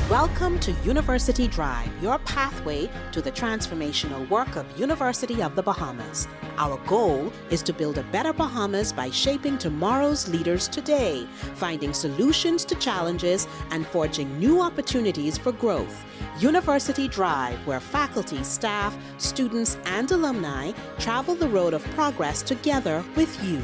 Welcome to University Drive, your pathway to the transformational work of University of the Bahamas. Our goal is to build a better Bahamas by shaping tomorrow's leaders today, finding solutions to challenges, and forging new opportunities for growth. University Drive, where faculty, staff, students, and alumni travel the road of progress together with you.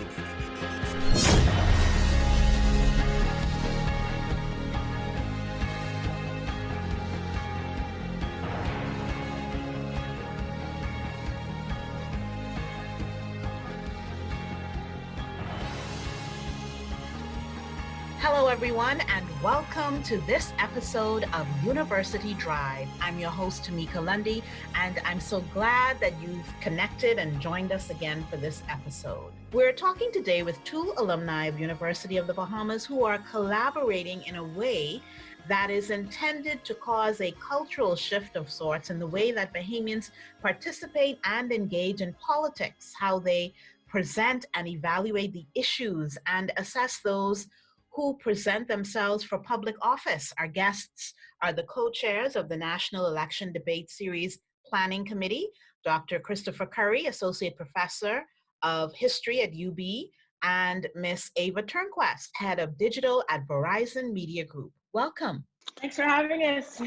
Hello, everyone, and welcome to this episode of University Drive. I'm your host, Tamika Lundy, and I'm so glad that you've connected and joined us again for this episode. We're talking today with two alumni of University of the Bahamas who are collaborating in a way that is intended to cause a cultural shift of sorts in the way that Bahamians participate and engage in politics, how they present and evaluate the issues and assess those who present themselves for public office. Our guests are the co-chairs of the National Election Debate Series Planning Committee, Dr. Christopher Curry, Associate Professor of History at UB, and Ms. Ava Turnquest, Head of Digital at Verizon Media Group. Welcome. Thanks for having us.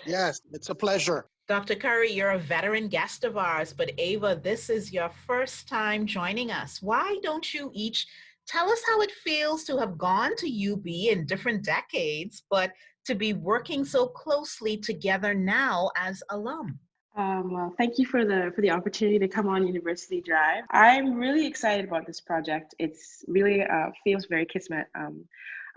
Yes, it's a pleasure. Dr. Curry, you're a veteran guest of ours, but Ava, this is your first time joining us. Why don't you each tell us how it feels to have gone to UB in different decades, but to be working so closely together now as alum? Well, thank you for the opportunity to come on University Drive. I'm really excited about this project. It's really feels very kismet.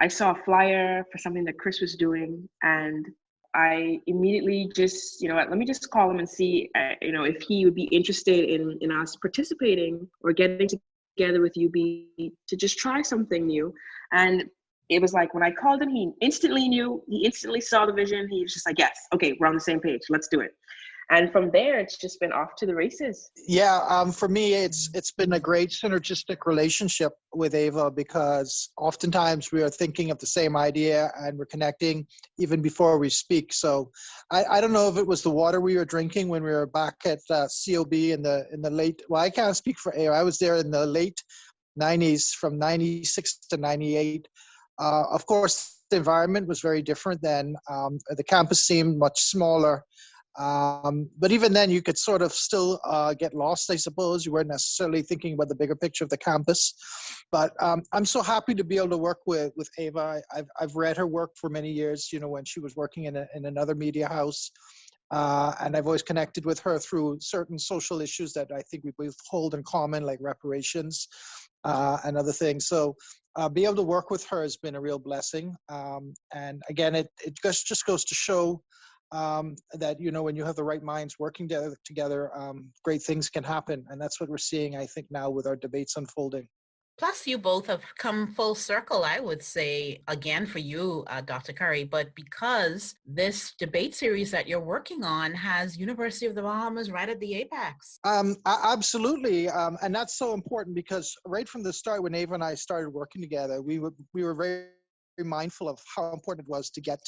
I saw a flyer for something that Chris was doing, and I immediately just, let me just call him and see, if he would be interested in us participating or getting together with UB to just try something new. And it was like when I called him, he instantly knew, he instantly saw the vision. He was just like, yes, okay, we're on the same page, let's do it. And from there, it's just been off to the races. Yeah, for me, it's been a great synergistic relationship with Ava because oftentimes we are thinking of the same idea and we're connecting even before we speak. So I don't know if it was the water we were drinking when we were back at COB in the late, well, I can't speak for Ava. I was there in the late 90s from 96 to 98. Of course, the environment was very different then. The campus seemed much smaller. But even then, you could sort of still get lost, I suppose. You weren't necessarily thinking about the bigger picture of the campus. But I'm so happy to be able to work with Ava. I've read her work for many years, when she was working in another media house. And I've always connected with her through certain social issues that I think we both hold in common, like reparations and other things. So being able to work with her has been a real blessing. And again, it just goes to show that when you have the right minds working together, great things can happen, and that's what we're seeing, I think, now with our debates unfolding. Plus, you both have come full circle, I would say, again for you, Dr. Curry, but because this debate series that you're working on has University of the Bahamas right at the apex. Absolutely, and that's so important because right from the start, when Ava and I started working together, we were very mindful of how important it was to get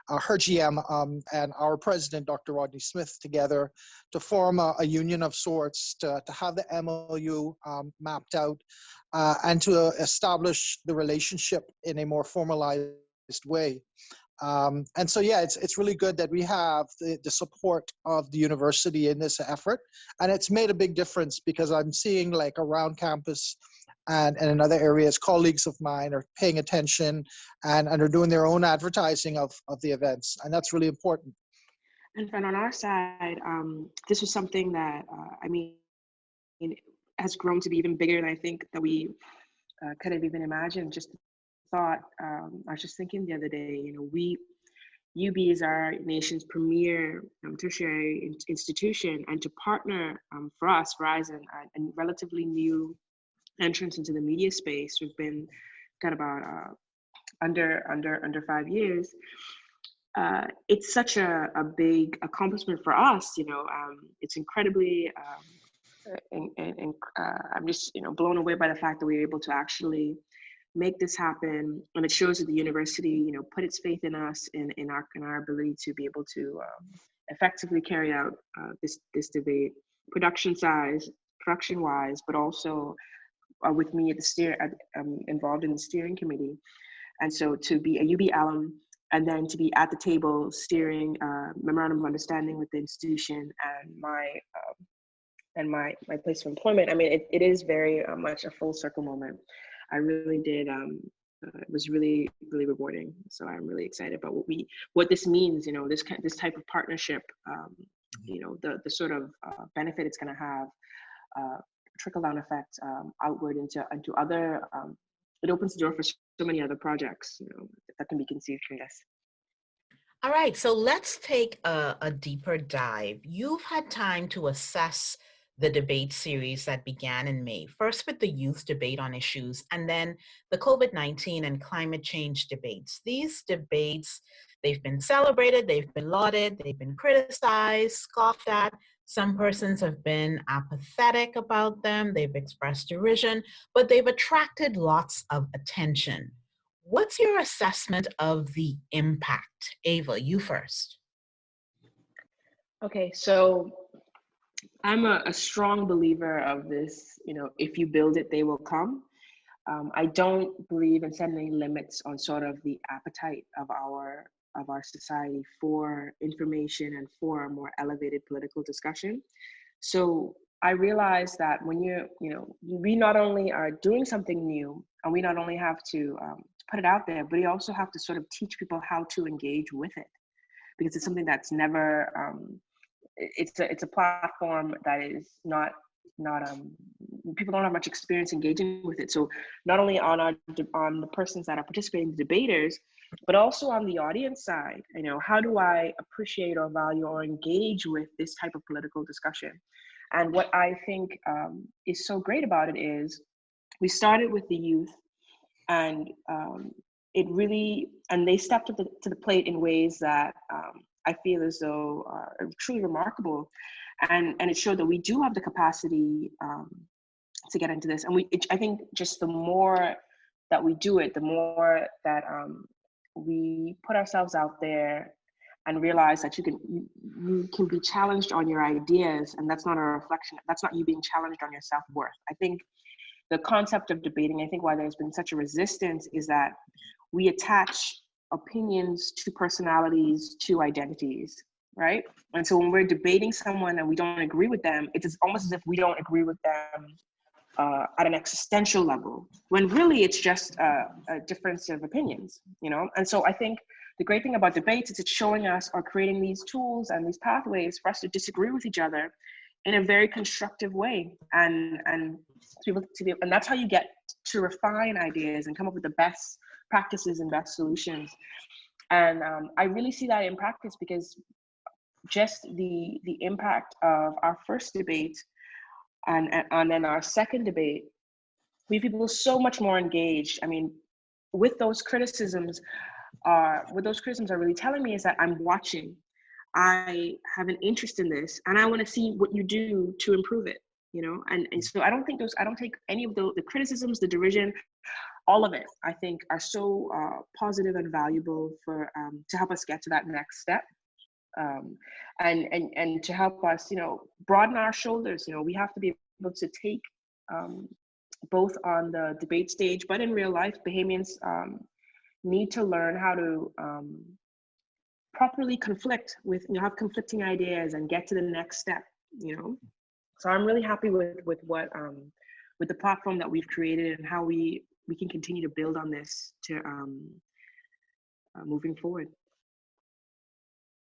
her GM and our president, Dr. Rodney Smith, together to form a union of sorts, to have the MOU mapped out, and to establish the relationship in a more formalized way. And so, yeah, it's really good that we have the support of the university in this effort. And it's made a big difference because I'm seeing, like, around campus and in other areas, colleagues of mine are paying attention and are doing their own advertising of the events. And that's really important. And on our side, this was something that, has grown to be even bigger than I think that we could have even imagined. Just thought, I was just thinking the other day, UB is our nation's premier tertiary institution, and to partner for us, Verizon, a relatively new entrance into the media space. We've got about under 5 years. It's such a big accomplishment for us. It's incredibly, and I'm just blown away by the fact that we were able to actually make this happen. And it shows that the university, put its faith in us, in our ability to be able to effectively carry out this debate, production wise, but also with me at involved in the steering committee. And so to be a UB alum and then to be at the table steering memorandum of understanding with the institution and my place of employment, I mean, it is very much a full circle moment. I really did. It was really, really rewarding. So I'm really excited about what this means. This type of partnership. The sort of benefit it's going to have, trickle down effect outward into other. It opens the door for so many other projects, that can be conceived from this. All right, so let's take a deeper dive. You've had time to assess the debate series that began in May, first with the youth debate on issues, and then the COVID-19 and climate change debates. These debates, they've been celebrated, they've been lauded, they've been criticized, scoffed at. Some persons have been apathetic about them, they've expressed derision, but they've attracted lots of attention. What's your assessment of the impact? Ava, you first. Okay, so I'm a strong believer of this, if you build it, they will come. I don't believe in setting limits on sort of the appetite of our society for information and for a more elevated political discussion. So I realize that when we not only are doing something new, and we not only have to put it out there, but we also have to sort of teach people how to engage with it, because it's something that's never. It's a platform that is not people don't have much experience engaging with it. So not only on the persons that are participating, the debaters, but also on the audience side, how do I appreciate or value or engage with this type of political discussion? And what I think is so great about it is we started with the youth, and they stepped up to the plate in ways that I feel as though are truly remarkable, and it showed that we do have the capacity to get into this. And I think just the more that we do it, the more that we put ourselves out there and realize that you can be challenged on your ideas, and that's not a reflection. That's not you being challenged on your self-worth. I think the concept of debating, I think why there's been such a resistance is that we attach opinions to personalities, to identities, right? And so when we're debating someone and we don't agree with them, it's almost as if we don't agree with them at an existential level, when really it's just a difference of opinions, And so I think the great thing about debates is it's showing us or creating these tools and these pathways for us to disagree with each other in a very constructive way, and that's how you get to refine ideas and come up with the best practices and best solutions. And I really see that in practice, because just the impact of our first debate and then our second debate, we have people so much more engaged. I mean, what those criticisms are really telling me is that I'm watching, I have an interest in this, and I want to see what you do to improve it, and so I don't take any of the criticisms, the derision, all of it, I think, are so positive and valuable for to help us get to that next step, and to help us, broaden our shoulders. We have to be able to take both on the debate stage, but in real life, Bahamians need to learn how to properly conflict with, have conflicting ideas and get to the next step. So I'm really happy with what with the platform that we've created and how we can continue to build on this to moving forward.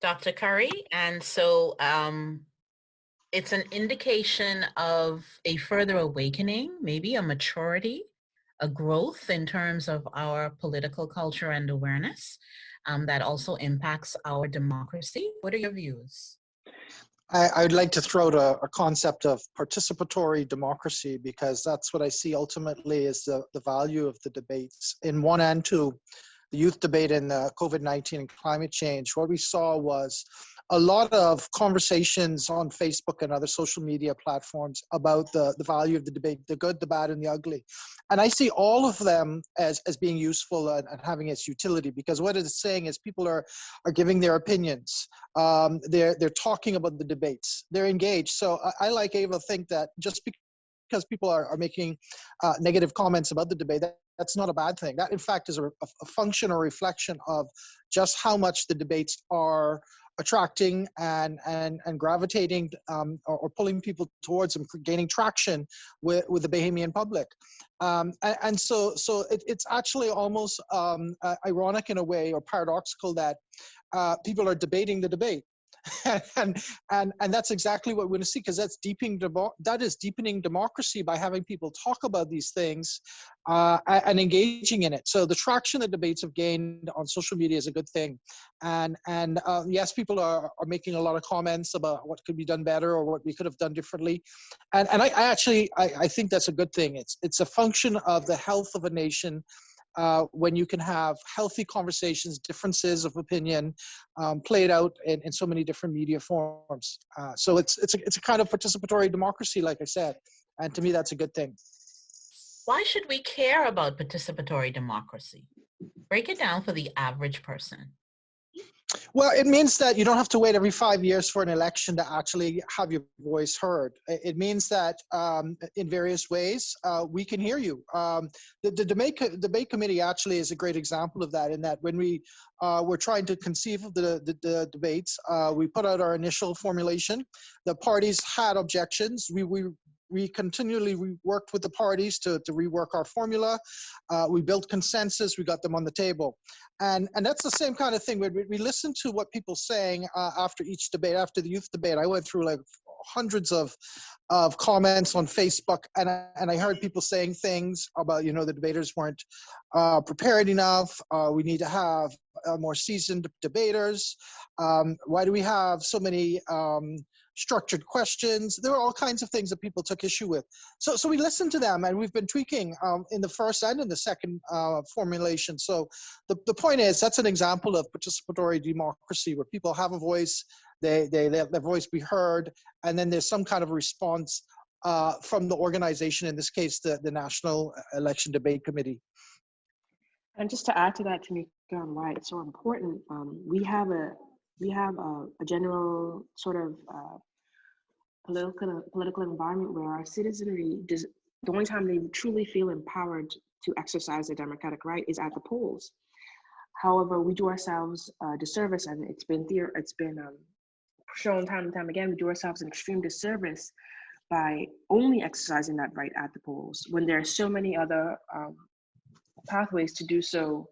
Dr. Curry, and so it's an indication of a further awakening, maybe a maturity, a growth in terms of our political culture and awareness that also impacts our democracy. What are your views? I'd like to throw out a concept of participatory democracy, because that's what I see ultimately is the value of the debates. In one end, to the youth debate and the COVID-19 and climate change, what we saw was a lot of conversations on Facebook and other social media platforms about the value of the debate, the good, the bad, and the ugly. And I see all of them as being useful and having its utility, because what it's saying is people are giving their opinions. They're talking about the debates. They're engaged. So I like Ava, think that just because people are making negative comments about the debate, that's not a bad thing. That, in fact, is a function or reflection of just how much the debates are attracting and gravitating or pulling people towards them, gaining traction with the Bahamian public. And so it's actually almost ironic in a way, or paradoxical, that people are debating the debate. and that's exactly what we're going to see, because that is deepening democracy by having people talk about these things and engaging in it. So the traction that debates have gained on social media is a good thing. And yes, people are making a lot of comments about what could be done better or what we could have done differently. And I think that's a good thing. It's a function of the health of a nation. When you can have healthy conversations, differences of opinion played out in so many different media forms. So it's a kind of participatory democracy, like I said, and to me that's a good thing. Why should we care about participatory democracy? Break it down for the average person. Well, it means that you don't have to wait every 5 years for an election to actually have your voice heard. It means that in various ways, we can hear you. The debate committee actually is a great example of that, in that when we were trying to conceive of the debates, we put out our initial formulation. The parties had objections. We continually worked with the parties to rework our formula. We built consensus. We got them on the table. And that's the same kind of thing. We listened to what people saying after each debate, after the youth debate. I went through like hundreds of comments on Facebook, and I heard people saying things about, the debaters weren't prepared enough. We need to have more seasoned debaters. Why do we have so many structured questions? There were all kinds of things that people took issue with. So we listened to them, and we've been tweaking in the first and in the second formulation. So the point is, that's an example of participatory democracy, where people have a voice, they let their voice be heard, and then there's some kind of response from the organization, in this case, the National Election Debate Committee. And just to add to that, Tamika, on why it's so important, we have a general sort of political environment where our citizenry, the only time they truly feel empowered to exercise their democratic right is at the polls. However, we do ourselves a disservice, and it's been shown time and time again, we do ourselves an extreme disservice by only exercising that right at the polls, when there are so many other pathways to do so,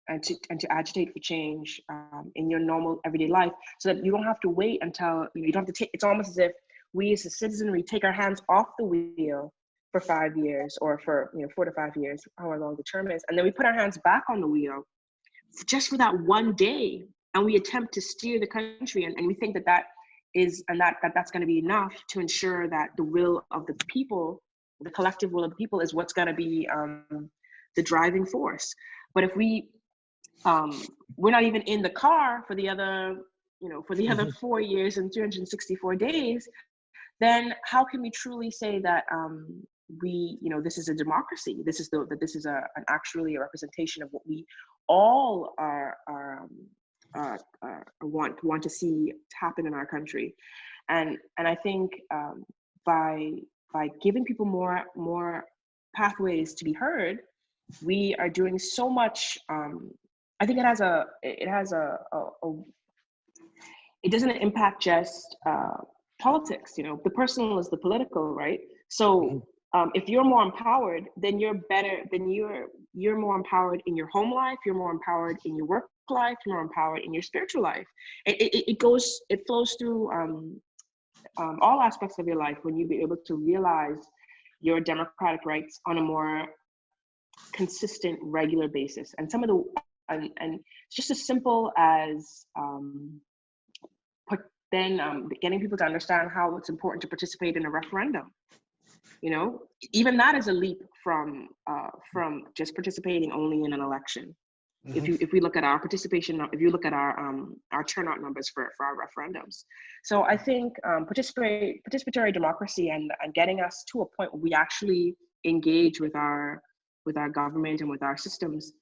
and to agitate for change in your normal everyday life, so that you don't have to wait until, you don't have to take, it's almost as if we as a citizenry take our hands off the wheel for 5 years, or for 4 to 5 years, however long the term is, and then we put our hands back on the wheel just for that one day, and we attempt to steer the country, and we think that's going to be enough to ensure that the will of the people, the collective will of the people, is what's going to be the driving force. But if we're not even in the car for the other 4 years and 364 days, then how can we truly say that this is a democracy? This is actually a representation of what we all want to see happen in our country. And I think by giving people more pathways to be heard, we are doing so much. I think it doesn't impact just politics. The personal is the political, right? So if you're more empowered, then you're better. Then you're more empowered in your home life. You're more empowered in your work life. You're more empowered in your spiritual life. It flows through all aspects of your life when you be able to realize your democratic rights on a more consistent, regular basis. And and it's just as simple as getting people to understand how it's important to participate in a referendum. Even that is a leap from just participating only in an election. If we look at our participation, if you look at our turnout numbers for our referendums. So I think participatory democracy and getting us to a point where we actually engage with our government and with our systems,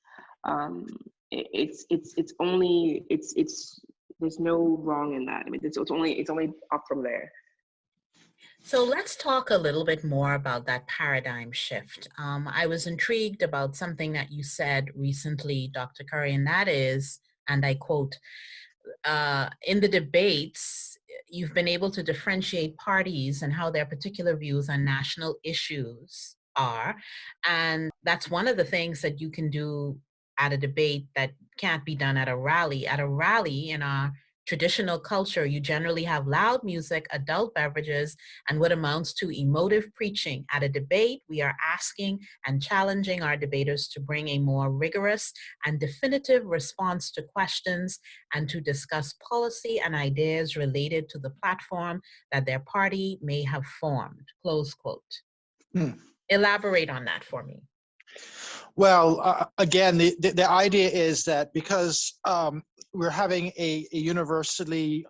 there's no wrong in that. I mean, it's only up from there. So let's talk a little bit more about that paradigm shift. I was intrigued about something that you said recently, Dr. Curry, and that is, and I quote, in the debates, you've been able to differentiate parties and how their particular views on national issues are. And that's one of the things that you can do at a debate that can't be done at a rally. At a rally, in our traditional culture, you generally have loud music, adult beverages, and what amounts to emotive preaching. At a debate, we are asking and challenging our debaters to bring a more rigorous and definitive response to questions and to discuss policy and ideas related to the platform that their party may have formed, close quote. Elaborate on that for me. Well, again, the idea is that because we're having a universally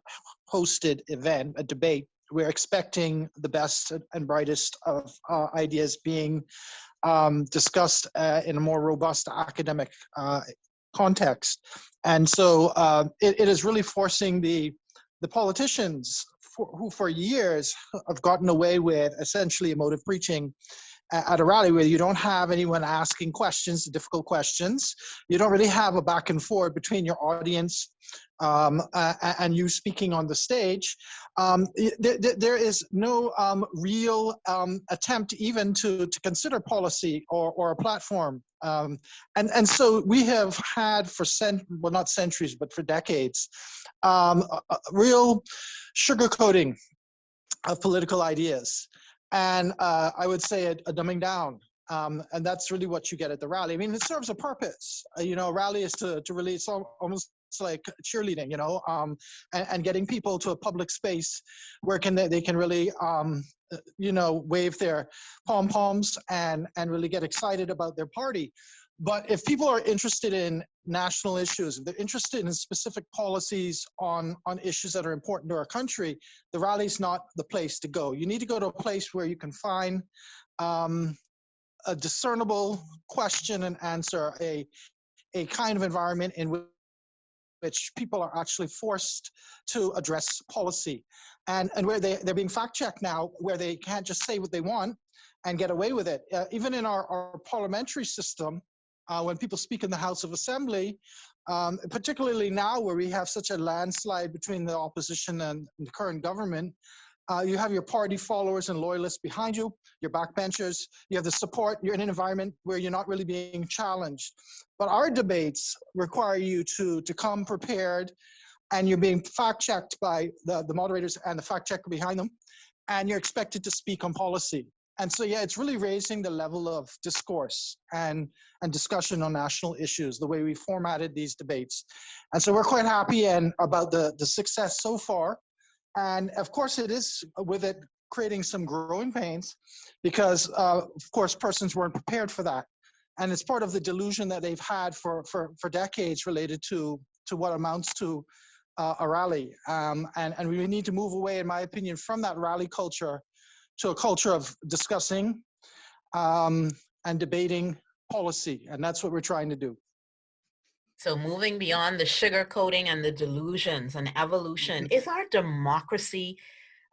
hosted event, a debate, we're expecting the best and brightest of ideas being discussed in a more robust academic context. And so it is really forcing the politicians who for years have gotten away with essentially emotive preaching at a rally, where you don't have anyone asking questions, difficult questions. You don't really have a back and forth between your audience and you speaking on the stage. There is no real attempt even to consider policy or a platform. And so we have had for well, not centuries, but for decades, real sugarcoating of political ideas. And I would say a dumbing down. And that's really what you get at the rally. I mean, it serves a purpose. A rally is to really, it's almost like cheerleading, and getting people to a public space where they can really, wave their pom-poms and really get excited about their party. But if people are interested in national issues, if they're interested in specific policies on issues that are important to our country, the rally's not the place to go. You need to go to a place where you can find a discernible question and answer, a kind of environment in which people are actually forced to address policy, and where they're being fact-checked now, where they can't just say what they want and get away with it. Even in our parliamentary system, when people speak in the House of Assembly, particularly now where we have such a landslide between the opposition and the current government, you have your party followers and loyalists behind you, your backbenchers, you have the support, you're in an environment where you're not really being challenged. But our debates require you to come prepared, and you're being fact-checked by the moderators and the fact-checker behind them, and you're expected to speak on policy. And so, yeah, it's really raising the level of discourse and discussion on national issues, the way we formatted these debates. And so we're quite happy about the success so far. And of course, it is with it creating some growing pains because, of course, persons weren't prepared for that. And it's part of the delusion that they've had for decades related to what amounts to a rally. And we need to move away, in my opinion, from that rally culture to a culture of discussing and debating policy. And that's what we're trying to do. So moving beyond the sugarcoating and the delusions and evolution, is our democracy,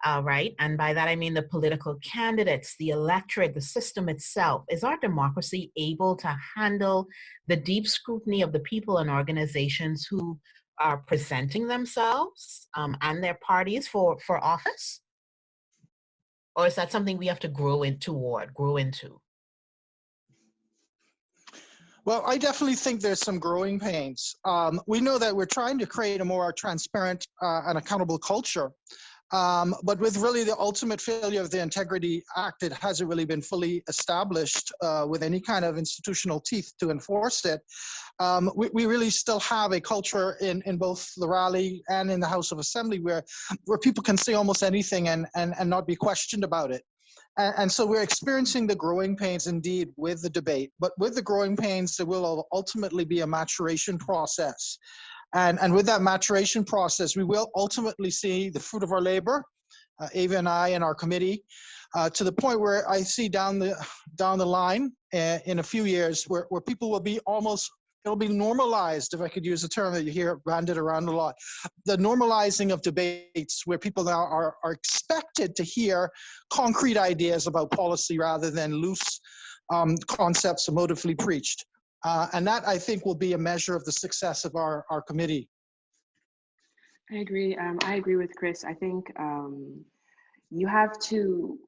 right? And by that, I mean the political candidates, the electorate, the system itself. Is our democracy able to handle the deep scrutiny of the people and organizations who are presenting themselves and their parties for office? Or is that something we have to grow into? Well, I definitely think there's some growing pains. We know that we're trying to create a more transparent and accountable culture. But with really the ultimate failure of the Integrity Act, it hasn't really been fully established with any kind of institutional teeth to enforce it. We really still have a culture in both the rally and in the House of Assembly where people can say almost anything and not be questioned about it. And so we're experiencing the growing pains indeed with the debate, but with the growing pains, there will ultimately be a maturation process. And with that maturation process, we will ultimately see the fruit of our labor, Ava and I and our committee, to the point where I see down the line in a few years where people will be it'll be normalized, if I could use a term that you hear bandied around a lot, the normalizing of debates where people now are expected to hear concrete ideas about policy rather than loose concepts emotively preached. And that, I think, will be a measure of the success of our committee. I agree. I agree with Chris. I think we have to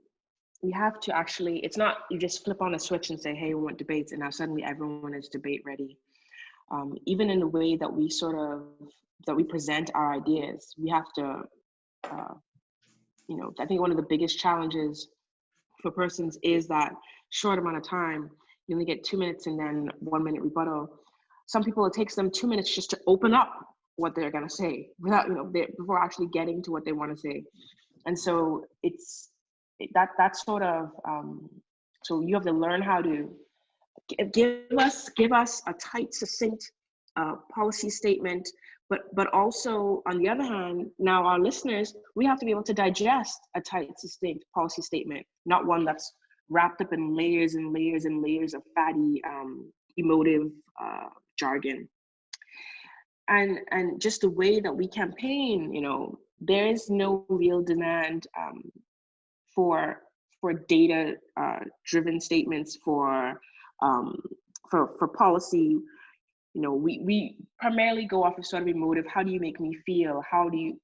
actually, it's not you just flip on a switch and say, hey, we want debates, and now suddenly everyone is debate ready. Even in the way that we present our ideas, we have to, I think one of the biggest challenges for persons is that short amount of time, you only get 2 minutes and then 1 minute rebuttal. Some people, it takes them 2 minutes just to open up what they're going to say without, before actually getting to what they want to say. And so that's sort of, so you have to learn how to give us a tight, succinct policy statement, but also on the other hand, now our listeners, we have to be able to digest a tight, succinct policy statement, not one that's wrapped up in layers and layers and layers of fatty, emotive jargon. And just the way that we campaign, there is no real demand for data driven statements for policy. We primarily go off of sort of emotive. How do you make me feel?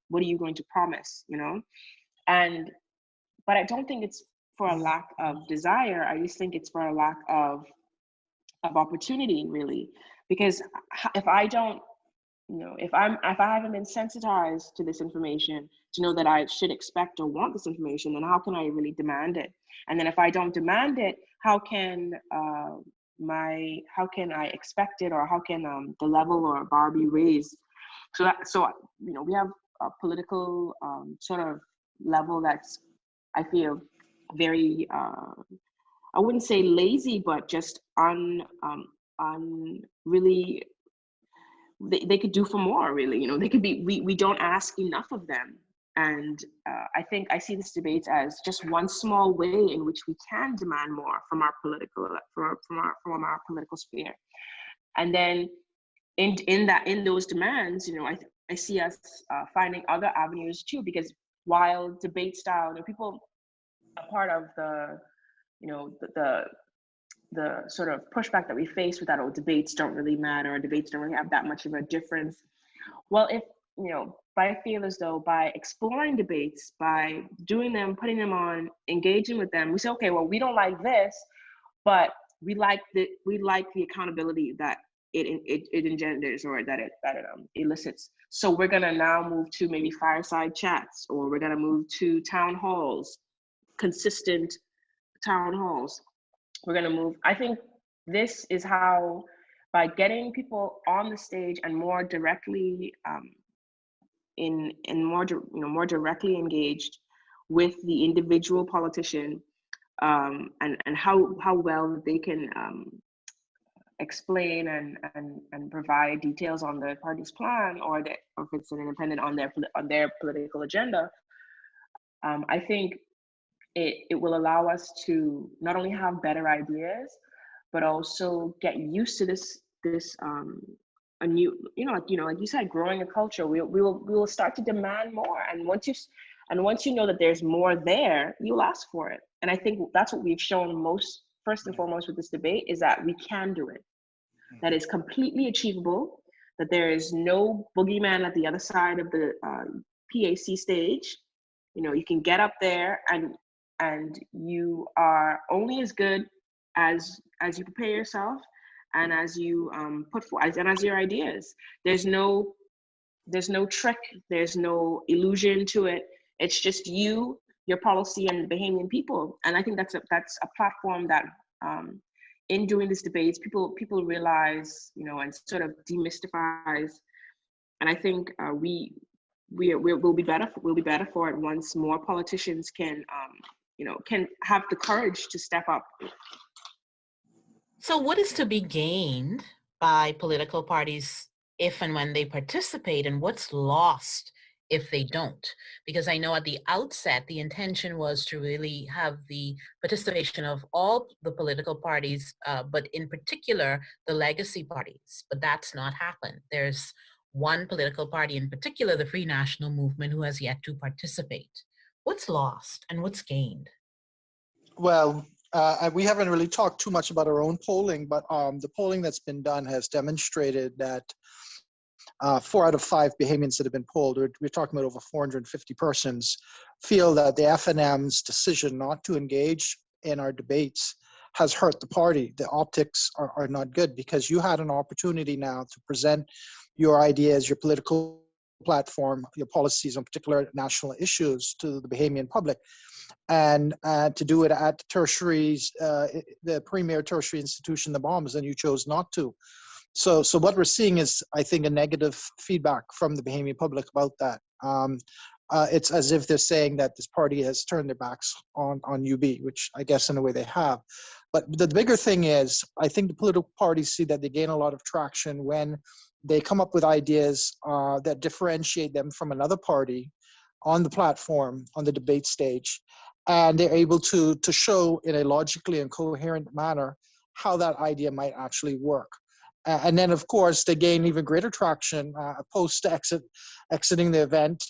What are you going to promise? But I don't think it's for a lack of desire. I just think it's for a lack of opportunity, really, because if I don't, if I haven't been sensitized to this information to know that I should expect or want this information, then how can I really demand it? And then if I don't demand it, how can I expect it, or how can the level or bar be raised? So we have a political sort of level that's, I feel, very I wouldn't say lazy, but just really. They could do for more, really. They could be. We don't ask enough of them, and I think I see this debate as just one small way in which we can demand more from our political sphere, and then in those demands, I see us finding other avenues too, because while debate style, people are part of the sort of pushback that we face with that, debates don't really matter, or debates don't really have that much of a difference. Well, if, but I feel as though by exploring debates, by doing them, putting them on, engaging with them, we say, okay, well, we don't like this, but we like the accountability that it engenders, or that it elicits. So we're gonna now move to maybe fireside chats, or we're gonna move to town halls, consistent town halls. We're going to move. I think this is how, by getting people on the stage and more directly more directly engaged with the individual politician, and how well they can explain and provide details on the party's plan, or if it's an independent on their political agenda. I think it will allow us to not only have better ideas, but also get used to this a new, like you said, growing a culture. We will start to demand more, and once you know that there's more there, you'll ask for it. And I think that's what we've shown first and foremost with this debate, is that we can do it. That is completely achievable. That there is no boogeyman at the other side of the PAC stage. You can get up there, and you are only as good as you prepare yourself, and as you put forth, and as your ideas. There's no trick, there's no illusion to it. It's just you, your policy, and the Bahamian people. And I think that's a platform that in doing these debates, people realize, and sort of demystifies. And I think we'll be better for it once more politicians can can have the courage to step up. So what is to be gained by political parties if and when they participate, and what's lost if they don't? Because I know at the outset, the intention was to really have the participation of all the political parties, but in particular, the legacy parties. But that's not happened. There's one political party in particular, the Free National Movement, who has yet to participate. What's lost and what's gained? Well, we haven't really talked too much about our own polling, but the polling that's been done has demonstrated that 4 out of 5 Bahamians that have been polled, we're talking about over 450 persons, feel that the FNM's decision not to engage in our debates has hurt the party. The optics are not good, because you had an opportunity now to present your ideas, your political platform, your policies on particular national issues to the Bahamian public, and to do it at tertiaries, the premier tertiary institution, the Bahamas, and you chose not to. So what we're seeing is, I think, a negative feedback from the Bahamian public about that. It's as if they're saying that this party has turned their backs on UB, which I guess in a way they have. But the bigger thing is, I think the political parties see that they gain a lot of traction when they come up with ideas that differentiate them from another party on the platform, on the debate stage, and they're able to show in a logically and coherent manner how that idea might actually work. And then, of course, they gain even greater traction exiting the event.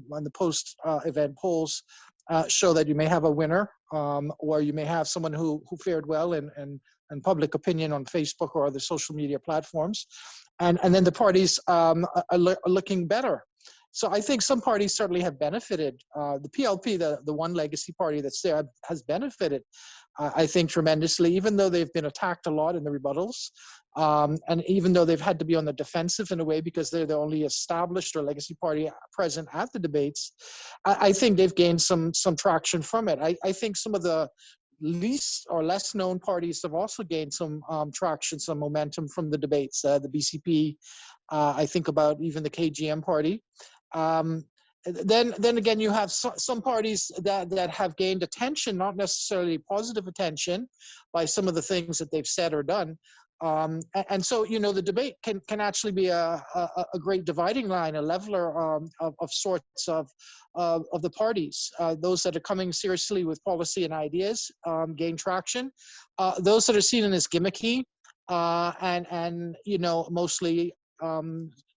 When the post-event polls show that you may have a winner, or you may have someone who fared well in public opinion on Facebook or other social media platforms, and then the parties are looking better. So I think some parties certainly have benefited. The PLP, the one legacy party that's there, has benefited, I think, tremendously, even though they've been attacked a lot in the rebuttals. And even though they've had to be on the defensive in a way because they're the only established or legacy party present at the debates, I think they've gained some traction from it. I think some of the least or less known parties have also gained some traction, some momentum from the debates. The BCP, I think about even the KGM party. Then again, you have some parties that have gained attention, not necessarily positive attention, by some of the things that they've said or done. And so, the debate can actually be a great dividing line, a leveler of sorts of the parties. Those that are coming seriously with policy and ideas gain traction. Those that are seen as gimmicky and mostly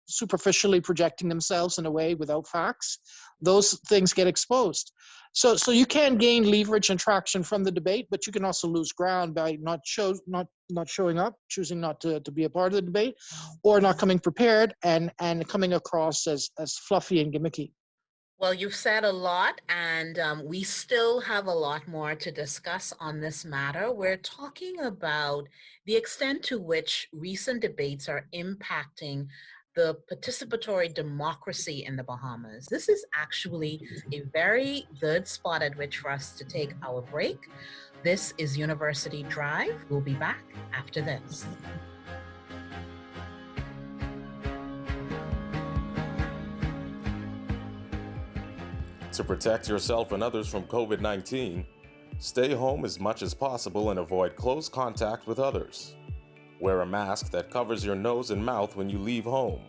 superficially projecting themselves in a way without facts, those things get exposed. So you can gain leverage and traction from the debate, but you can also lose ground by not showing up, choosing not to be a part of the debate, or not coming prepared and coming across as fluffy and gimmicky. Well, you've said a lot, and we still have a lot more to discuss on this matter. We're talking about the extent to which recent debates are impacting the participatory democracy in the Bahamas. This is actually a very good spot at which for us to take our break. This is University Drive. We'll be back after this. To protect yourself and others from COVID-19, stay home as much as possible and avoid close contact with others. Wear a mask that covers your nose and mouth when you leave home.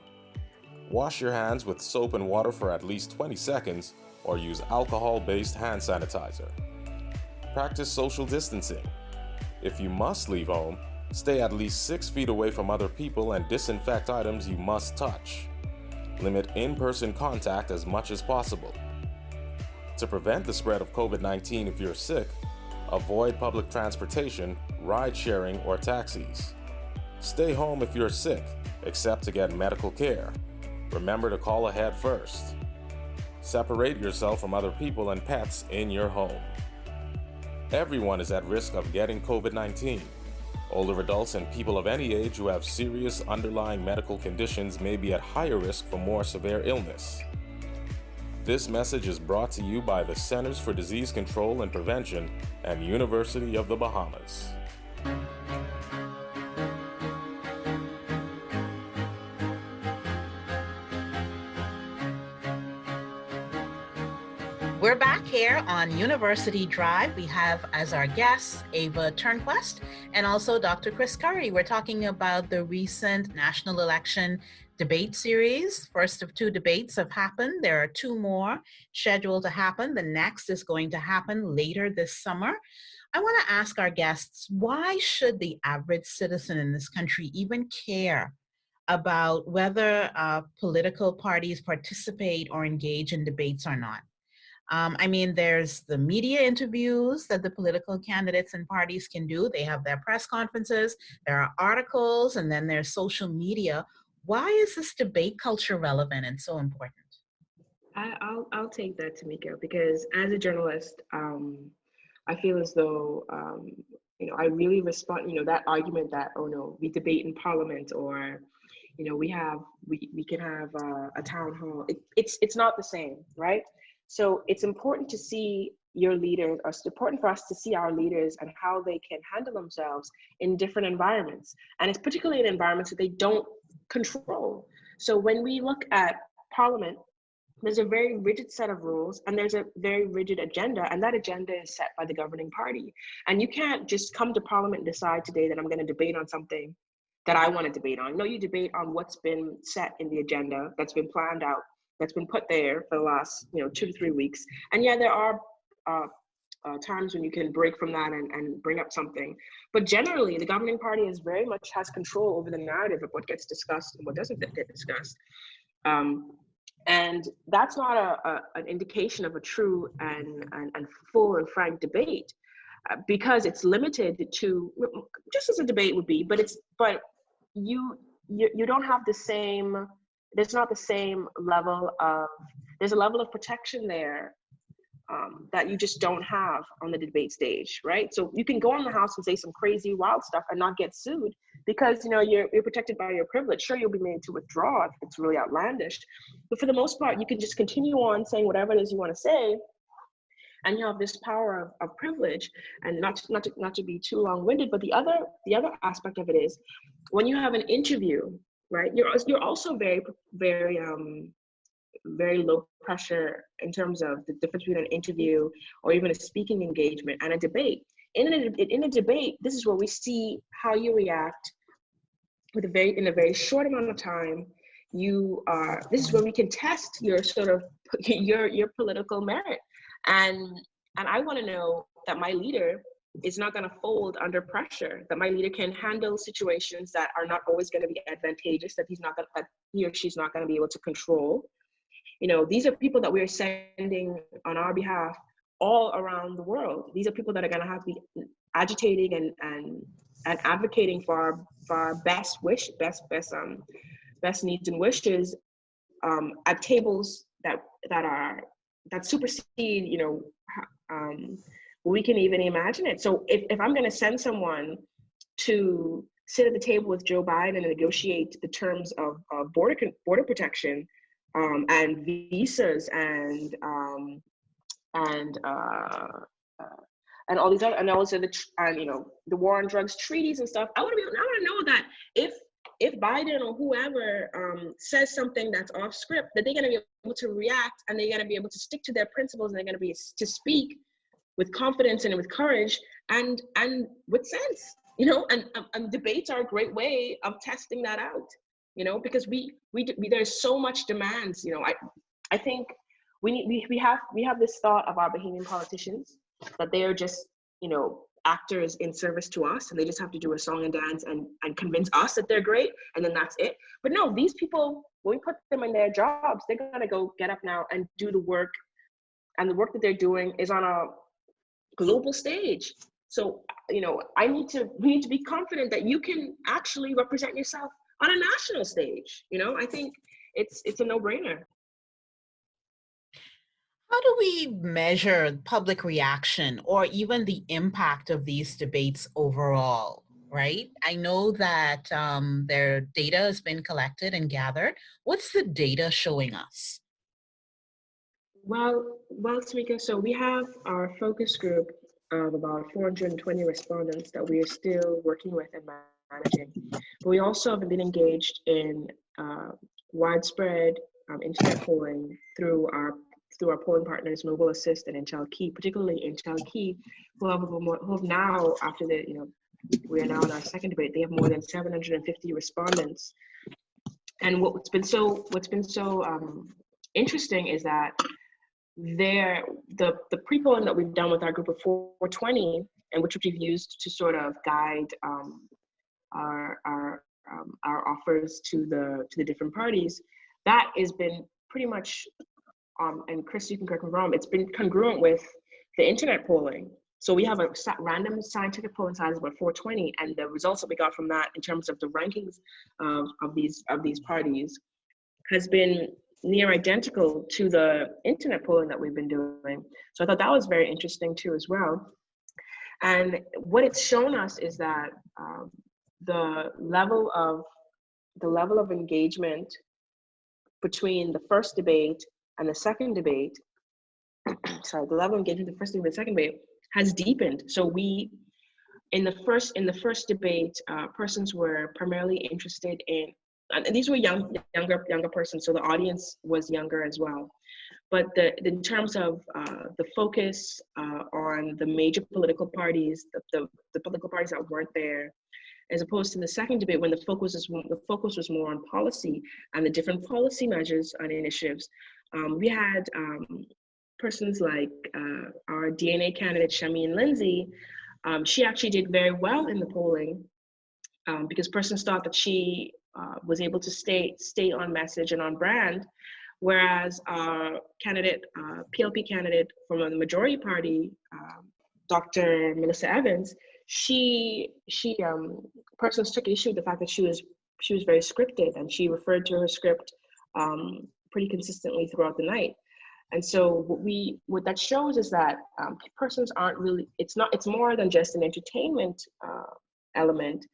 Wash your hands with soap and water for at least 20 seconds or use alcohol-based hand sanitizer. Practice social distancing. If you must leave home, stay at least 6 feet away from other people and disinfect items you must touch. Limit in-person contact as much as possible. To prevent the spread of COVID-19 if you're sick, avoid public transportation, ride-sharing, or taxis. Stay home if you're sick, except to get medical care. Remember to call ahead first. Separate yourself from other people and pets in your home. Everyone is at risk of getting COVID-19. Older adults and people of any age who have serious underlying medical conditions may be at higher risk for more severe illness. This message is brought to you by the Centers for Disease Control and Prevention and University of the Bahamas. We're back here on University Drive. We have as our guests Ava Turnquest and also Dr. Chris Curry. We're talking about the recent national election debate series. First of two debates have happened. There are two more scheduled to happen. The next is going to happen later this summer. I want to ask our guests, why should the average citizen in this country even care about whether political parties participate or engage in debates or not? I mean, there's the media interviews that the political candidates and parties can do. They have their press conferences, there are articles, and then there's social media. Why is this debate culture relevant and so important? I'll take that, Tamika, because as a journalist, I feel as though I really respond. That argument that, oh no, we debate in Parliament, or we can have a town hall. It's not the same, right? So it's important to see your leaders, or it's important for us to see our leaders and how they can handle themselves in different environments. And it's particularly in environments that they don't control. So when we look at Parliament, there's a very rigid set of rules and there's a very rigid agenda, and that agenda is set by the governing party. And you can't just come to Parliament and decide today that I'm going to debate on something that I want to debate on. No, you debate on what's been set in the agenda, that's been planned out, that's been put there for the last 2 to 3 weeks. And yeah, there are times when you can break from that and bring up something. But generally, the governing party very much has control over the narrative of what gets discussed and what doesn't get discussed. And that's not an indication of a true and full and frank debate, because it's limited to, just as a debate would be, but you don't have the same. There's not the same level of, there's a level of protection there that you just don't have on the debate stage, right? So you can go on the House and say some crazy, wild stuff and not get sued because you're protected by your privilege. Sure, you'll be made to withdraw if it's really outlandish, but for the most part, you can just continue on saying whatever it is you want to say, and you have this power of privilege. And not to be too long-winded, but the other aspect of it is when you have an interview, right? You're also very, very, very low pressure in terms of the difference between an interview or even a speaking engagement and a debate. In a debate, this is where we see how you react in a very short amount of time. This is where we can test your sort of your political merit, and I want to know that my leader is not going to fold under pressure, that my leader can handle situations that are not always going to be advantageous, that he or she's not going to be able to control. These are people that we're sending on our behalf all around the world. These are people that are going to have to be agitating and advocating for our best needs and wishes at tables that supersede we can even imagine it. So if I'm going to send someone to sit at the table with Joe Biden and negotiate the terms of border protection and visas and all these other, and also the war on drugs treaties and stuff, I want to know that if Biden or whoever says something that's off script, that they're going to be able to react and they're going to be able to stick to their principles, and they're going to be to speak with confidence and with courage and with sense, and debates are a great way of testing that out, because we there's so much demands. I think we have this thought of our Bahamian politicians that they are just actors in service to us, and they just have to do a song and dance and convince us that they're great, and then that's it. But no, these people, when we put them in their jobs, they're gonna go get up now and do the work, and the work that they're doing is on a global stage. So we need to be confident that you can actually represent yourself on a national stage. I think it's a no-brainer. How do we measure public reaction or even the impact of these debates overall, right? I know that their data has been collected and gathered. What's the data showing us? Well, Tamika, so we have our focus group of about 420 respondents that we are still working with and managing. But we also have been engaged in widespread internet polling through our through our polling partners, Mobile Assist and Intel Key, particularly Intel Key, who have now, after the, we are now in our second debate, they have more than 750 respondents. And what's been so interesting is that the pre-polling that we've done with our group of 420, and which we've used to sort of guide our offers to the different parties, that has been pretty much, and Chris, you can correct me if I'm wrong, it's been congruent with the internet polling. So we have a random scientific polling size of about 420, and the results that we got from that in terms of the rankings of these parties has been near identical to the internet polling that we've been doing. So I thought that was very interesting too as well. And what it's shown us is that the level of engagement between the first debate and the second debate, sorry, the level of engagement the first debate and the second debate has deepened. So we, in the first debate, persons were primarily interested in, and these were younger persons, so the audience was younger as well. But in terms of the focus on the major political parties, the political parties that weren't there, as opposed to the second debate when the focus was more on policy and the different policy measures and initiatives, we had persons like our DNA candidate, Shameen Lindsay. She actually did very well in the polling because persons thought that she was able to stay on message and on brand, whereas our candidate, PLP candidate from the majority party, Dr. Melissa Evans, persons took issue with the fact that she was very scripted, and she referred to her script pretty consistently throughout the night. And so what that shows is that persons aren't really, it's more than just an entertainment element,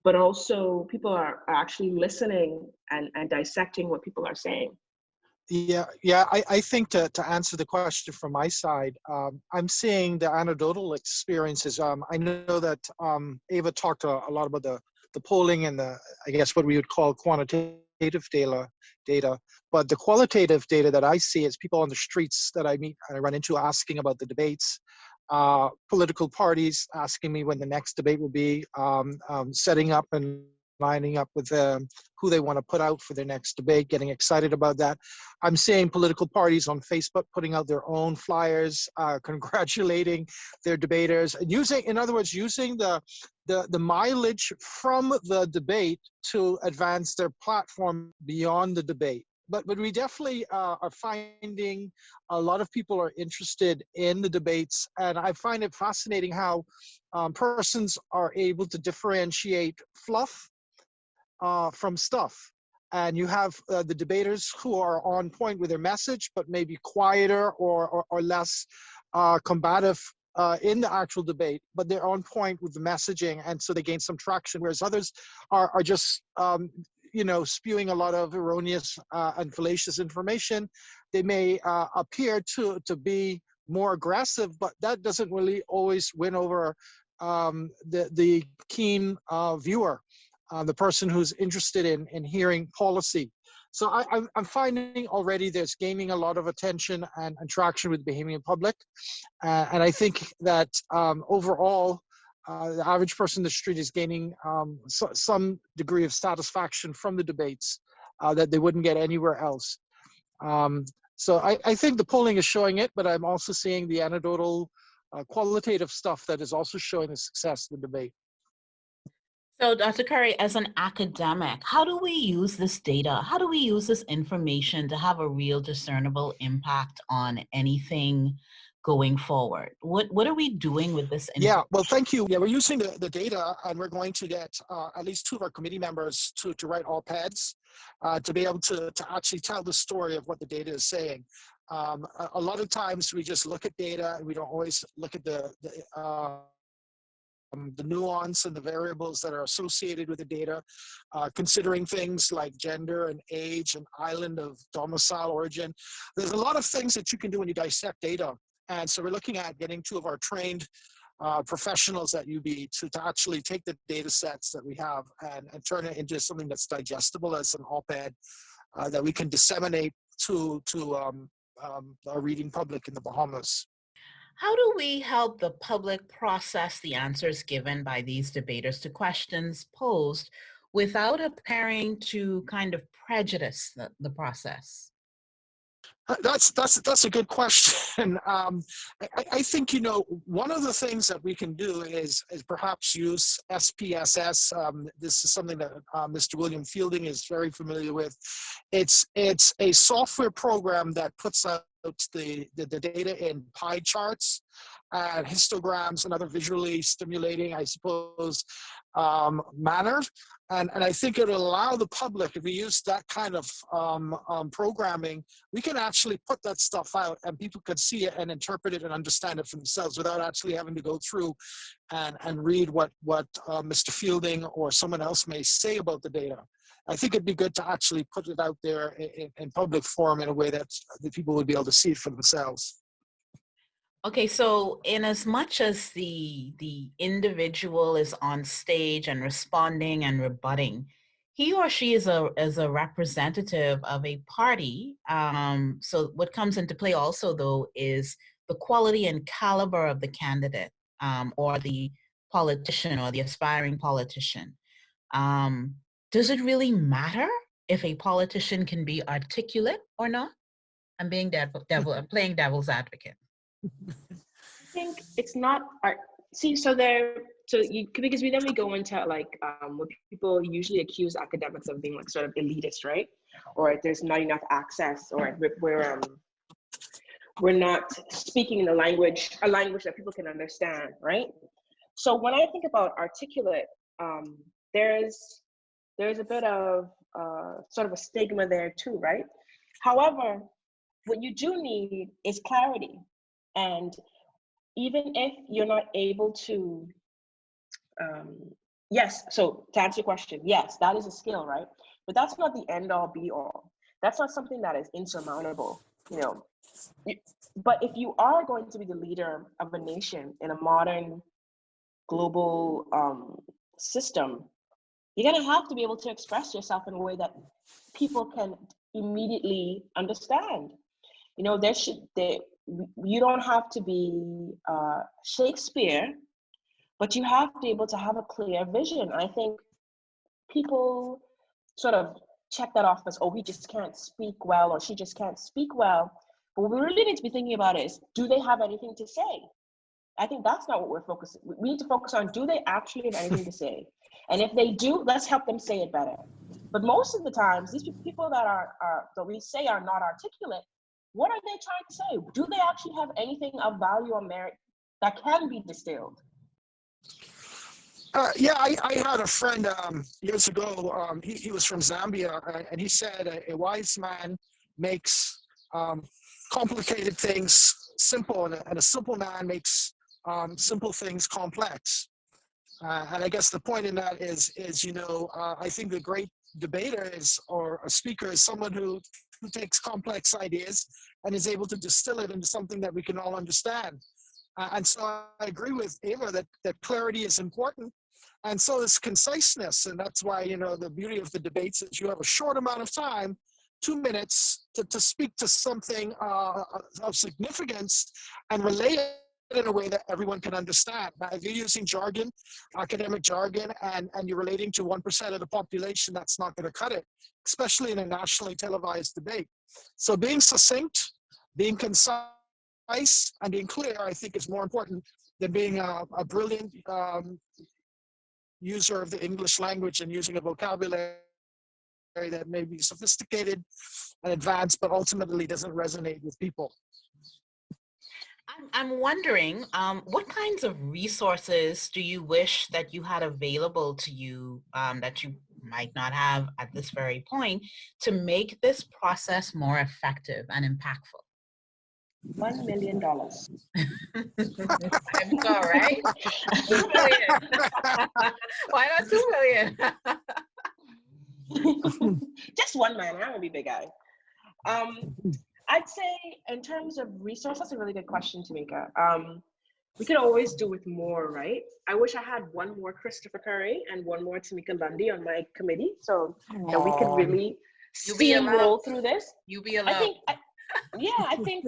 but also people are actually listening and dissecting what people are saying. Yeah. I think to answer the question from my side, I'm seeing the anecdotal experiences. I know that Ava talked a lot about the polling and I guess what we would call quantitative data, but the qualitative data that I see is people on the streets that I meet and I run into asking about the debates, political parties asking me when the next debate will be, setting up and lining up with who they want to put out for their next debate, getting excited about that. I'm seeing political parties on Facebook putting out their own flyers, congratulating their debaters, and using the mileage from the debate to advance their platform beyond the debate. But we definitely are finding a lot of people are interested in the debates, and I find it fascinating how persons are able to differentiate fluff from stuff. And you have the debaters who are on point with their message, but maybe quieter or less combative in the actual debate, but they're on point with the messaging, and so they gain some traction, whereas others are just spewing a lot of erroneous and fallacious information. They may appear to be more aggressive, but that doesn't really always win over the keen viewer, the person who's interested in hearing policy. So I'm finding already there's gaining a lot of attention and traction with the Bahamian public. And I think that overall, the average person in the street is gaining some degree of satisfaction from the debates that they wouldn't get anywhere else. So I think the polling is showing it, but I'm also seeing the anecdotal qualitative stuff that is also showing the success of the debate. So, Dr. Curry, as an academic, how do we use this data? How do we use this information to have a real discernible impact on anything going forward? What are we doing with this information? Yeah, well, thank you. Yeah, we're using the data, and we're going to get at least 2 of our committee members to write op-eds to be able to actually tell the story of what the data is saying. A lot of times we just look at data and we don't always look at the nuance and the variables that are associated with the data, considering things like gender and age and island of domicile origin. There's a lot of things that you can do when you dissect data. And so we're looking at getting 2 of our trained professionals at UB to actually take the data sets that we have and turn it into something that's digestible as an op-ed that we can disseminate to our reading public in the Bahamas. How do we help the public process the answers given by these debaters to questions posed without appearing to kind of prejudice the process? That's a good question. I think, one of the things that we can do is perhaps use SPSS. This is something that Mr. William Fielding is very familiar with. It's a software program that puts out the data in pie charts and histograms and other visually stimulating, I suppose, manner. And I think it'll allow the public, if we use that kind of programming, we can actually put that stuff out and people could see it and interpret it and understand it for themselves without actually having to go through and read what Mr. Fielding or someone else may say about the data. I think it'd be good to actually put it out there in public forum in a way that the people would be able to see it for themselves. Okay, so in as much as the individual is on stage and responding and rebutting, he or she is a representative of a party. So what comes into play also, though, is the quality and caliber of the candidate or the politician or the aspiring politician. Does it really matter if a politician can be articulate or not? I'm being I'm playing devil's advocate. I think it's not because we go into like what people usually accuse academics of being like sort of elitist, right? Or there's not enough access, or we're not speaking in a language that people can understand, right? So when I think about articulate, there's a bit of sort of a stigma there too, right? However, what you do need is clarity. And even if you're not able to, so to answer your question, yes, that is a skill, right? But that's not the end all be all. That's not something that is insurmountable, But if you are going to be the leader of a nation in a modern global system, you're going to have to be able to express yourself in a way that people can immediately understand. You don't have to be Shakespeare, but you have to be able to have a clear vision. I think people sort of check that off as, oh, he just can't speak well, or she just can't speak well. But what we really need to be thinking about is, do they have anything to say? I think that's not what we're focusing. We need to focus on, do they actually have anything to say? And if they do, let's help them say it better. But most of the times, these people that we say are not articulate, what are they trying to say? Do they actually have anything of value or merit that can be distilled? I had a friend years ago. He was from Zambia, and he said a wise man makes complicated things simple, and a simple man makes simple things complex. And I guess the point in that is I think the great debater or a speaker is someone who takes complex ideas and is able to distill it into something that we can all understand. And so I agree with Ava that clarity is important, and so is conciseness. And that's why, the beauty of the debates is you have a short amount of time, 2 minutes, to speak to something of significance and relate it in a way that everyone can understand. Now, if you're using jargon, academic jargon, and you're relating to 1% of the population, that's not going to cut it, especially in a nationally televised debate. So being succinct, being concise, and being clear, I think is more important than being a brilliant user of the English language and using a vocabulary that may be sophisticated and advanced, but ultimately doesn't resonate with people. I'm wondering, what kinds of resources do you wish that you had available to you that you might not have at this very point to make this process more effective and impactful? $1 million. I'm all right. 2 million. Why not 2 million? Just one man. I don't be big guy. I'd say in terms of resources, that's a really good question, Tamika. We could always do with more, right? I wish I had one more Christopher Curry and one more Tamika Lundy on my committee, so that we could really steamroll through this. You be alone. Yeah, I think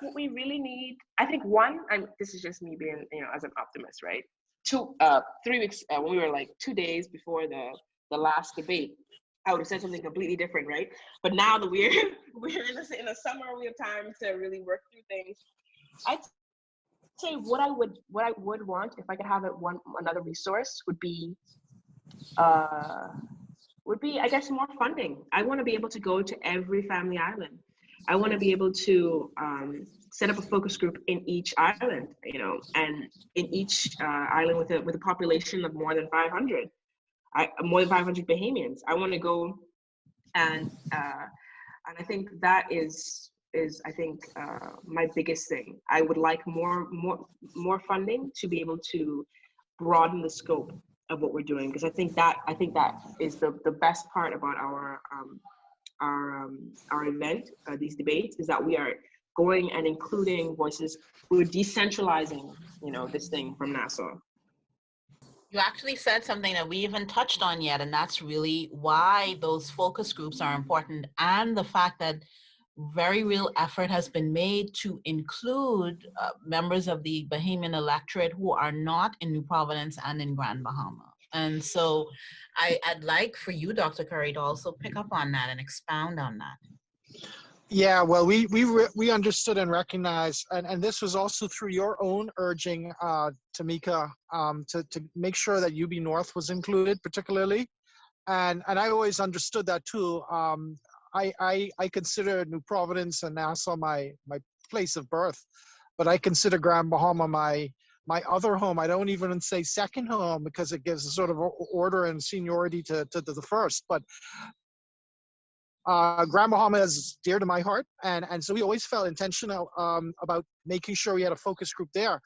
what we really need. I think one. This is just me being, as an optimist, right? 3 weeks when we were like 2 days before the last debate, I would have said something completely different, right? But now that we're we're in the summer, we have time to really work through things. I'd say what I would want if I could have another resource would be, I guess, more funding. I want to be able to go to every family island. I want to be able to set up a focus group in each island, and in each island with a population of more than 500, more than 500 Bahamians. I want to go and I think that is I think my biggest thing. I would like more funding to be able to broaden the scope of what we're doing, because I think that is the best part about our event, these debates, is that we are going and including voices. We're decentralizing, this thing from Nassau. You actually said something that we haven't touched on yet, and that's really why those focus groups are important, and the fact that very real effort has been made to include members of the Bahamian electorate who are not in New Providence and in Grand Bahama. And so I'd like for you, Dr. Curry, to also pick up on that and expound on that. Yeah, well, we understood and recognized, and this was also through your own urging, Tamika, to make sure that UB North was included, particularly, and I always understood that too. I consider New Providence and Nassau my place of birth, but I consider Grand Bahama my other home. I don't even say second home, because it gives a sort of order and seniority to the first, but Grand Bahama is dear to my heart, and so we always felt intentional about making sure we had a focus group there,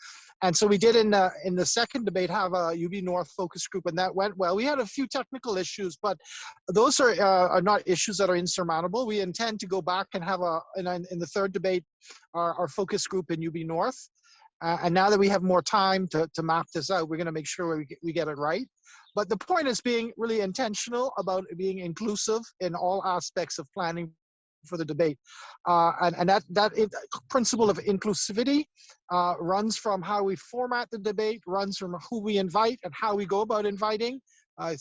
and so we did in the second debate have a UB North focus group, and that went well. We had a few technical issues, but those are not issues that are insurmountable. We intend to go back and have in the third debate our focus group in UB North, and now that we have more time to map this out, we're going to make sure we get it right. But the point is being really intentional about being inclusive in all aspects of planning for the debate. And that principle of inclusivity runs from how we format the debate, runs from who we invite and how we go about inviting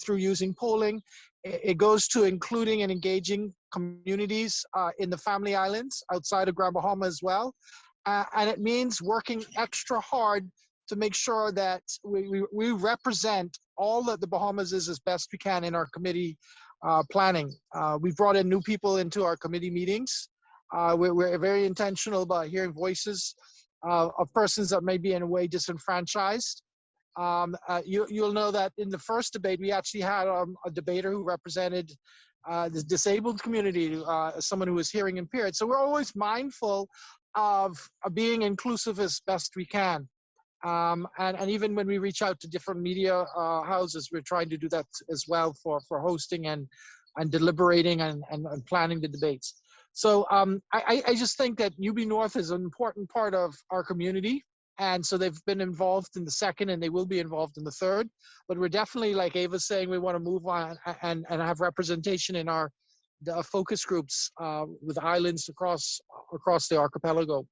through using polling. It goes to including and engaging communities in the family islands outside of Grand Bahama as well. And it means working extra hard to make sure that we represent all that the Bahamas is as best we can in our committee planning. We've brought in new people into our committee meetings. We're very intentional about hearing voices of persons that may be in a way disenfranchised. You'll know that in the first debate, we actually had a debater who represented the disabled community, someone who was hearing impaired. So we're always mindful of being inclusive as best we can. And even when we reach out to different media houses, we're trying to do that as well for hosting and deliberating and planning the debates. So I just think that UB North is an important part of our community. And so they've been involved in the second, and they will be involved in the third. But we're definitely, like Ava's saying, we want to move on and have representation in the focus groups with islands across the archipelago.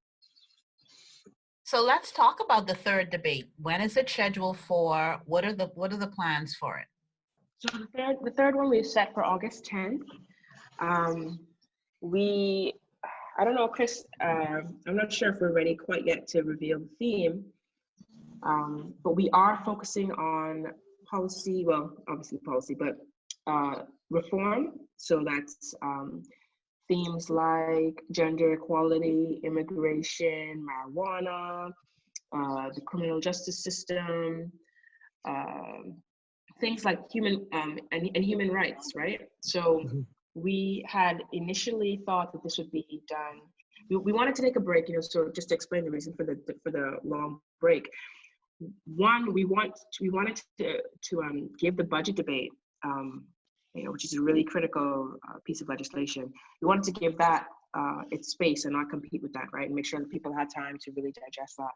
So let's talk about the third debate. When is it scheduled for? What are the plans for it? So the third one we've set for August 10th. I don't know, Chris, I'm not sure if we're ready quite yet to reveal the theme, but we are focusing on policy, well, obviously policy, but reform. So that's themes like gender equality, immigration, marijuana, the criminal justice system, things like human human rights, right? So we had initially thought that this would be done. We wanted to take a break, so just to explain the reason for the long break. One, we wanted to give the budget debate, which is a really critical piece of legislation. We wanted to give that its space and not compete with that, right? And make sure that people had time to really digest that.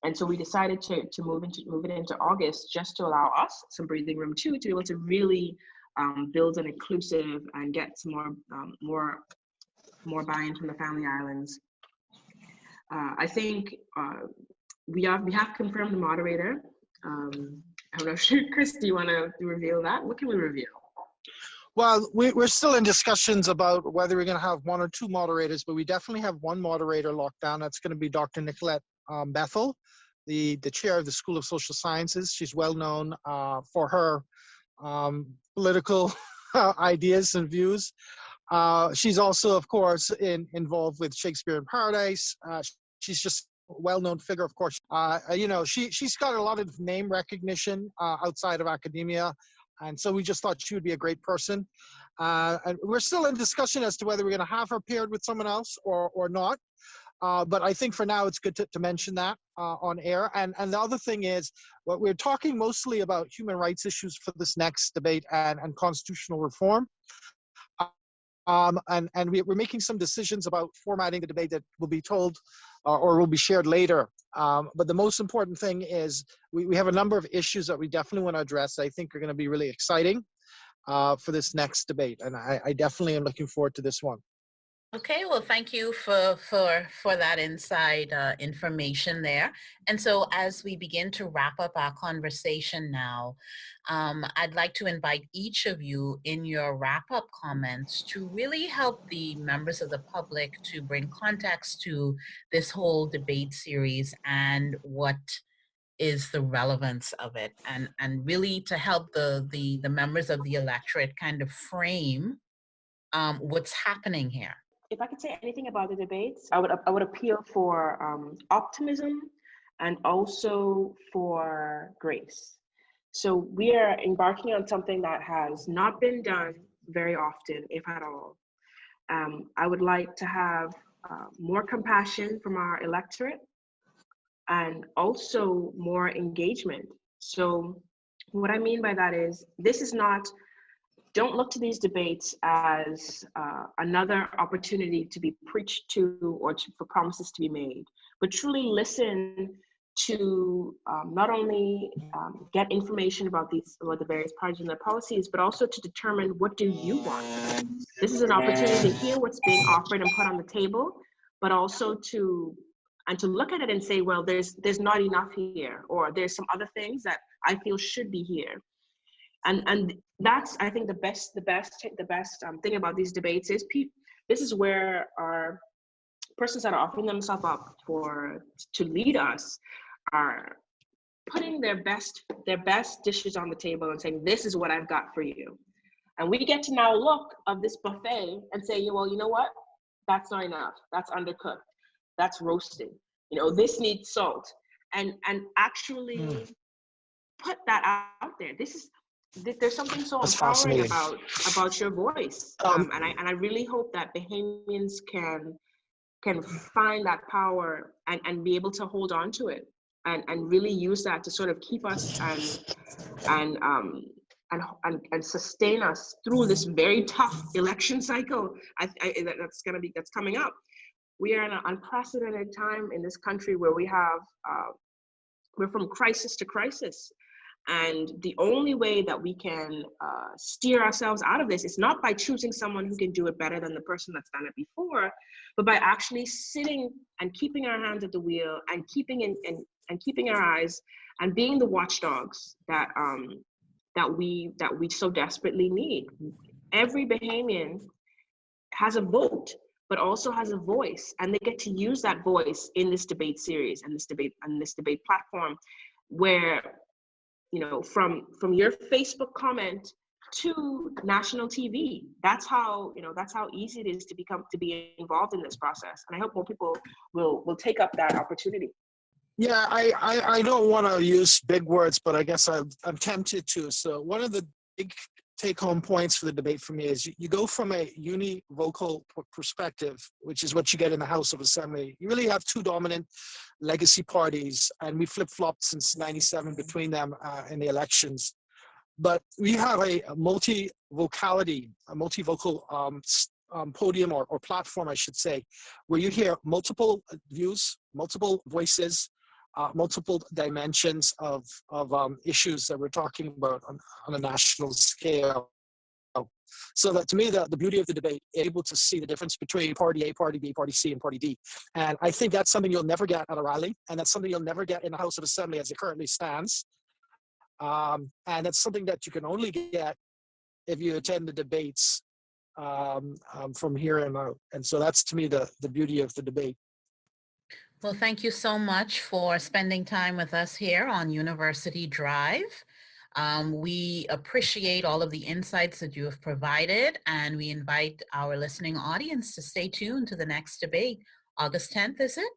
And so we decided to move it into August, just to allow us some breathing room too, to be able to really build an inclusive and get some more more buy-in from the Family Islands. I think we have confirmed the moderator. I'm not sure, Chris, do you want to reveal that? What can we reveal? Well, we're still in discussions about whether we're going to have one or two moderators, but we definitely have one moderator locked down. That's going to be Dr. Nicolette Bethel, the chair of the School of Social Sciences. She's well known for her political ideas and views. She's also, of course, involved with Shakespeare in Paradise. She's just a well-known figure, of course. She's got a lot of name recognition outside of academia. And so we just thought she would be a great person. And we're still in discussion as to whether we're going to have her paired with someone else or not. But I think for now it's good to mention that on air. And the other thing is, what we're talking mostly about human rights issues for this next debate and constitutional reform. And we're making some decisions about formatting the debate that will be told or will be shared later. But the most important thing is we have a number of issues that we definitely want to address that I think are going to be really exciting for this next debate. And I definitely am looking forward to this one. Okay, well, thank you for that inside information there. And so as we begin to wrap up our conversation now, I'd like to invite each of you in your wrap-up comments to really help the members of the public to bring context to this whole debate series and what is the relevance of it, and really to help the members of the electorate kind of frame what's happening here. If I could say anything about the debates, I would appeal for optimism and also for grace. So we are embarking on something that has not been done very often, if at all. I would like to have more compassion from our electorate and also more engagement. So what I mean by that is, don't look to these debates as another opportunity to be preached to or for promises to be made, but truly listen to not only get information about the various parties and their policies, but also to determine, what do you want? This is an opportunity to hear what's being offered and put on the table, but also to look at it and say, well, there's not enough here, or there's some other things that I feel should be here. And that's, I think, the best thing about these debates is this is where our persons that are offering themselves up to lead us are putting their best dishes on the table and saying, this is what I've got for you. And we get to now look at this buffet and say, well, you know what? That's not enough. That's undercooked. That's roasted. This needs salt. And actually put that out there. There's something so empowering about your voice, and I really hope that Bahamians can find that power and be able to hold on to it and really use that to sort of keep us and sustain us through this very tough election cycle that's coming up. We are in an unprecedented time in this country where we're from crisis to crisis. And the only way that we can steer ourselves out of this is not by choosing someone who can do it better than the person that's done it before, but by actually sitting and keeping our hands at the wheel and keeping our eyes and being the watchdogs that we so desperately need. Every Bahamian has a vote, but also has a voice, and they get to use that voice in this debate series and this debate platform, where from your Facebook comment to national TV. That's how easy it is to be involved in this process. And I hope more people will take up that opportunity. Yeah, I don't want to use big words, but I guess I'm tempted to. So one of the big take-home points for the debate for me is you go from a univocal perspective, which is what you get in the House of Assembly. You really have two dominant legacy parties, and we flip-flopped since '97 between them in the elections. But we have a multi-vocality, a multivocal podium or platform, I should say, where you hear multiple views, multiple voices, multiple dimensions of issues that we're talking about on a national scale. So that to me, the beauty of the debate, able to see the difference between party A, party B, party C, and party D. And I think that's something you'll never get at a rally, and that's something you'll never get in the House of Assembly as it currently stands. And that's something that you can only get if you attend the debates from here on out. And so that's to me the beauty of the debate. Well, thank you so much for spending time with us here on University Drive. We appreciate all of the insights that you have provided, and we invite our listening audience to stay tuned to the next debate. August 10th, is it?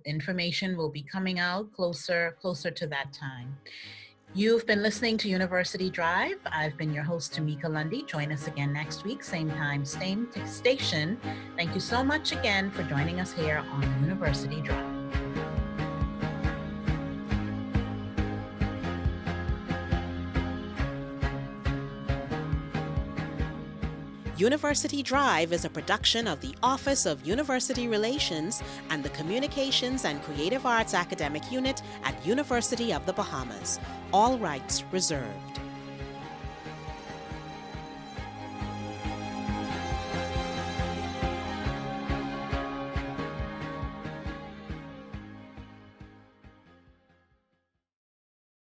Information will be coming out closer to that time. You've been listening to University Drive. I've been your host, Tamika Lundy. Join us again next week, same time, same station. Thank you so much again for joining us here on University Drive. University Drive is a production of the Office of University Relations and the Communications and Creative Arts Academic Unit at University of the Bahamas. All rights reserved.